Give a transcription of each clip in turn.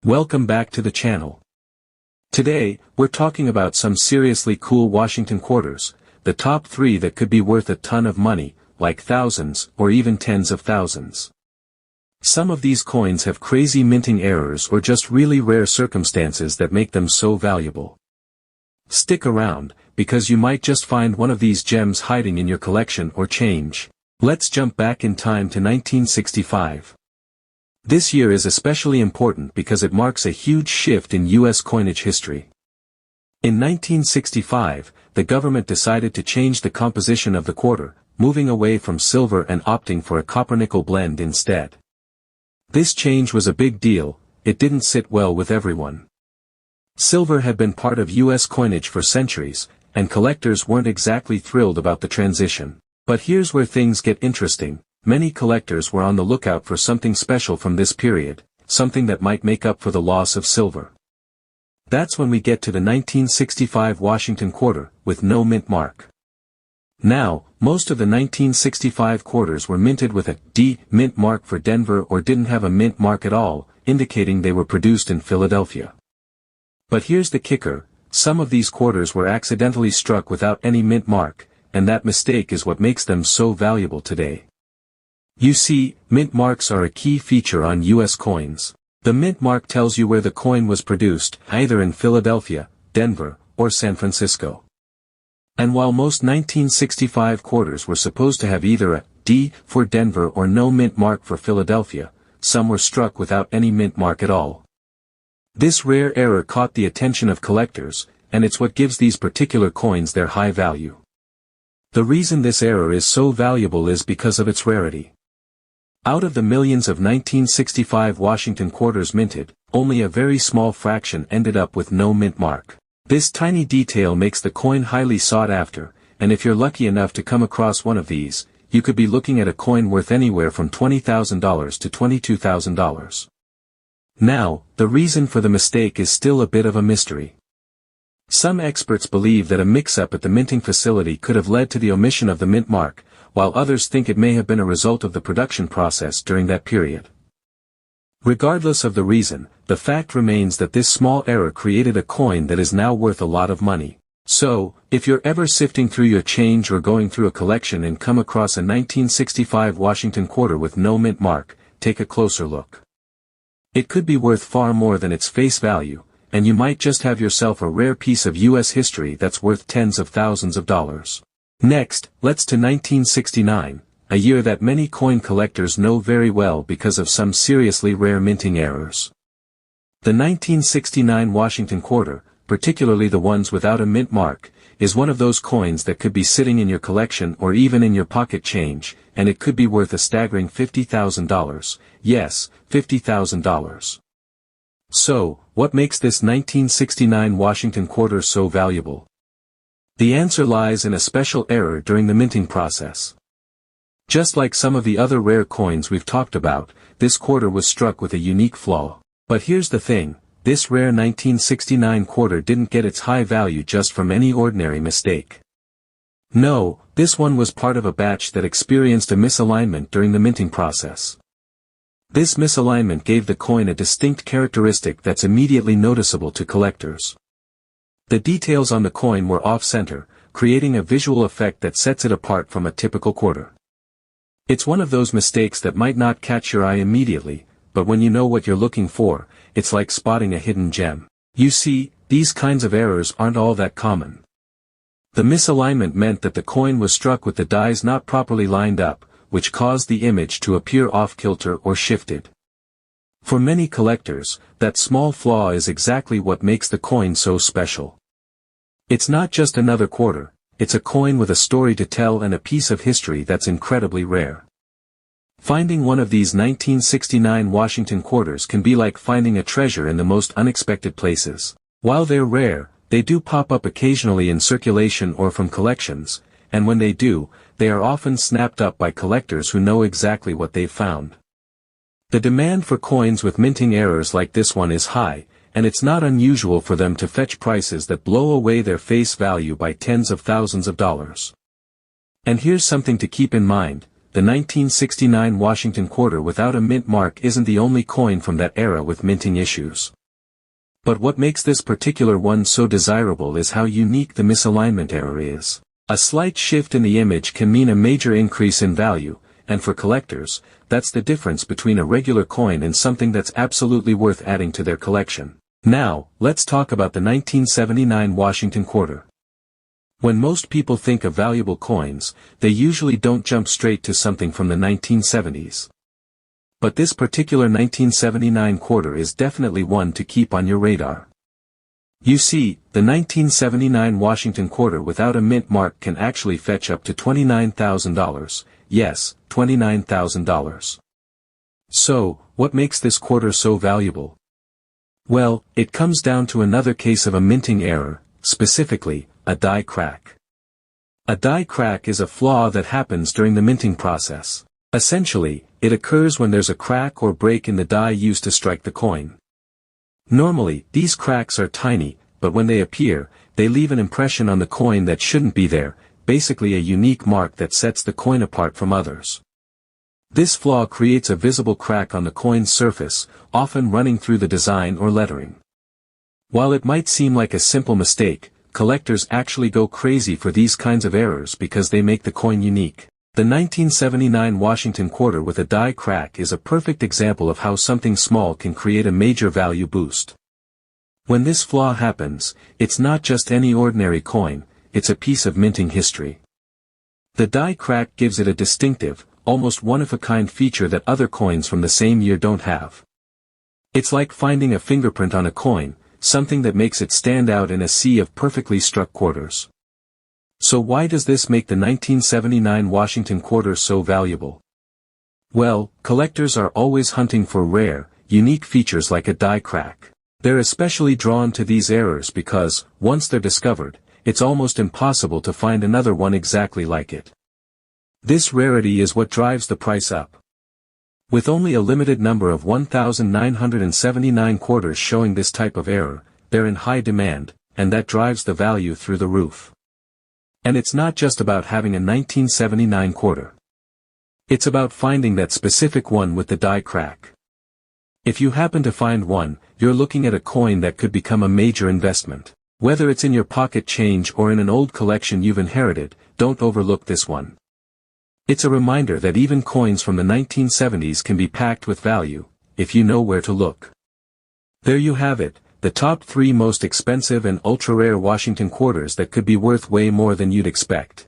Welcome back to the channel. Today, we're talking about some seriously cool Washington quarters, the top 3 that could be worth a ton of money, like thousands or even tens of thousands. Some of these coins have crazy minting errors or just really rare circumstances that make them so valuable. Stick around, because you might just find one of these gems hiding in your collection or change. Let's jump back in time to 1965. This year is especially important because it marks a huge shift in U.S. coinage history. In 1965, the government decided to change the composition of the quarter, moving away from silver and opting for a copper-nickel blend instead. This change was a big deal. It didn't sit well with everyone. Silver had been part of U.S. coinage for centuries, and collectors weren't exactly thrilled about the transition. But here's where things get interesting. Many collectors were on the lookout for something special from this period, something that might make up for the loss of silver. That's when we get to the 1965 Washington quarter, with no mint mark. Now, most of the 1965 quarters were minted with a D mint mark for Denver or didn't have a mint mark at all, indicating they were produced in Philadelphia. But here's the kicker, some of these quarters were accidentally struck without any mint mark, and that mistake is what makes them so valuable today. You see, mint marks are a key feature on U.S. coins. The mint mark tells you where the coin was produced, either in Philadelphia, Denver, or San Francisco. And while most 1965 quarters were supposed to have either a D for Denver or no mint mark for Philadelphia, some were struck without any mint mark at all. This rare error caught the attention of collectors, and it's what gives these particular coins their high value. The reason this error is so valuable is because of its rarity. Out of the millions of 1965 Washington quarters minted, only a very small fraction ended up with no mint mark. This tiny detail makes the coin highly sought after, and if you're lucky enough to come across one of these, you could be looking at a coin worth anywhere from $20,000 to $22,000. Now, the reason for the mistake is still a bit of a mystery. Some experts believe that a mix-up at the minting facility could have led to the omission of the mint mark, while others think it may have been a result of the production process during that period. Regardless of the reason, the fact remains that this small error created a coin that is now worth a lot of money. So, if you're ever sifting through your change or going through a collection and come across a 1965 Washington quarter with no mint mark, take a closer look. It could be worth far more than its face value, and you might just have yourself a rare piece of U.S. history that's worth tens of thousands of dollars. Next, let's to 1969, a year that many coin collectors know very well because of some seriously rare minting errors. The 1969 Washington quarter, particularly the ones without a mint mark, is one of those coins that could be sitting in your collection or even in your pocket change, and it could be worth a staggering $50,000, yes, $50,000. So, what makes this 1969 Washington quarter so valuable? The answer lies in a special error during the minting process. Just like some of the other rare coins we've talked about, this quarter was struck with a unique flaw. But here's the thing, this rare 1969 quarter didn't get its high value just from any ordinary mistake. No, this one was part of a batch that experienced a misalignment during the minting process. This misalignment gave the coin a distinct characteristic that's immediately noticeable to collectors. The details on the coin were off-center, creating a visual effect that sets it apart from a typical quarter. It's one of those mistakes that might not catch your eye immediately, but when you know what you're looking for, it's like spotting a hidden gem. You see, these kinds of errors aren't all that common. The misalignment meant that the coin was struck with the dies not properly lined up, which caused the image to appear off-kilter or shifted. For many collectors, that small flaw is exactly what makes the coin so special. It's not just another quarter, it's a coin with a story to tell and a piece of history that's incredibly rare. Finding one of these 1969 Washington quarters can be like finding a treasure in the most unexpected places. While they're rare, they do pop up occasionally in circulation or from collections, and when they do, they are often snapped up by collectors who know exactly what they've found. The demand for coins with minting errors like this one is high, and it's not unusual for them to fetch prices that blow away their face value by tens of thousands of dollars. And here's something to keep in mind, the 1969 Washington quarter without a mint mark isn't the only coin from that era with minting issues. But what makes this particular one so desirable is how unique the misalignment error is. A slight shift in the image can mean a major increase in value, and for collectors, that's the difference between a regular coin and something that's absolutely worth adding to their collection. Now, let's talk about the 1979 Washington quarter. When most people think of valuable coins, they usually don't jump straight to something from the 1970s. But this particular 1979 quarter is definitely one to keep on your radar. You see, the 1979 Washington quarter without a mint mark can actually fetch up to $29,000, yes, $29,000. So, what makes this quarter so valuable? Well, it comes down to another case of a minting error, specifically, a die crack. A die crack is a flaw that happens during the minting process. Essentially, it occurs when there's a crack or break in the die used to strike the coin. Normally, these cracks are tiny, but when they appear, they leave an impression on the coin that shouldn't be there, basically a unique mark that sets the coin apart from others. This flaw creates a visible crack on the coin's surface, often running through the design or lettering. While it might seem like a simple mistake, collectors actually go crazy for these kinds of errors because they make the coin unique. The 1979 Washington quarter with a die crack is a perfect example of how something small can create a major value boost. When this flaw happens, it's not just any ordinary coin, it's a piece of minting history. The die crack gives it a distinctive, almost one-of-a-kind feature that other coins from the same year don't have. It's like finding a fingerprint on a coin, something that makes it stand out in a sea of perfectly struck quarters. So why does this make the 1979 Washington quarter so valuable? Well, collectors are always hunting for rare, unique features like a die crack. They're especially drawn to these errors because, once they're discovered, it's almost impossible to find another one exactly like it. This rarity is what drives the price up. With only a limited number of 1,979 quarters showing this type of error, they're in high demand, and that drives the value through the roof. And it's not just about having a 1979 quarter. It's about finding that specific one with the die crack. If you happen to find one, you're looking at a coin that could become a major investment. Whether it's in your pocket change or in an old collection you've inherited, don't overlook this one. It's a reminder that even coins from the 1970s can be packed with value, if you know where to look. There you have it, the top 3 most expensive and ultra-rare Washington quarters that could be worth way more than you'd expect.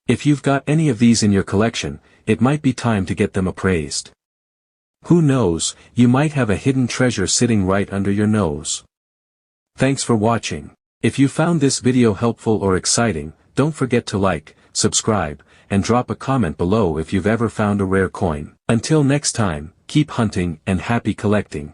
If you've got any of these in your collection, it might be time to get them appraised. Who knows, you might have a hidden treasure sitting right under your nose. Thanks for watching. If you found this video helpful or exciting, don't forget to like, subscribe, and drop a comment below if you've ever found a rare coin. Until next time, keep hunting and happy collecting.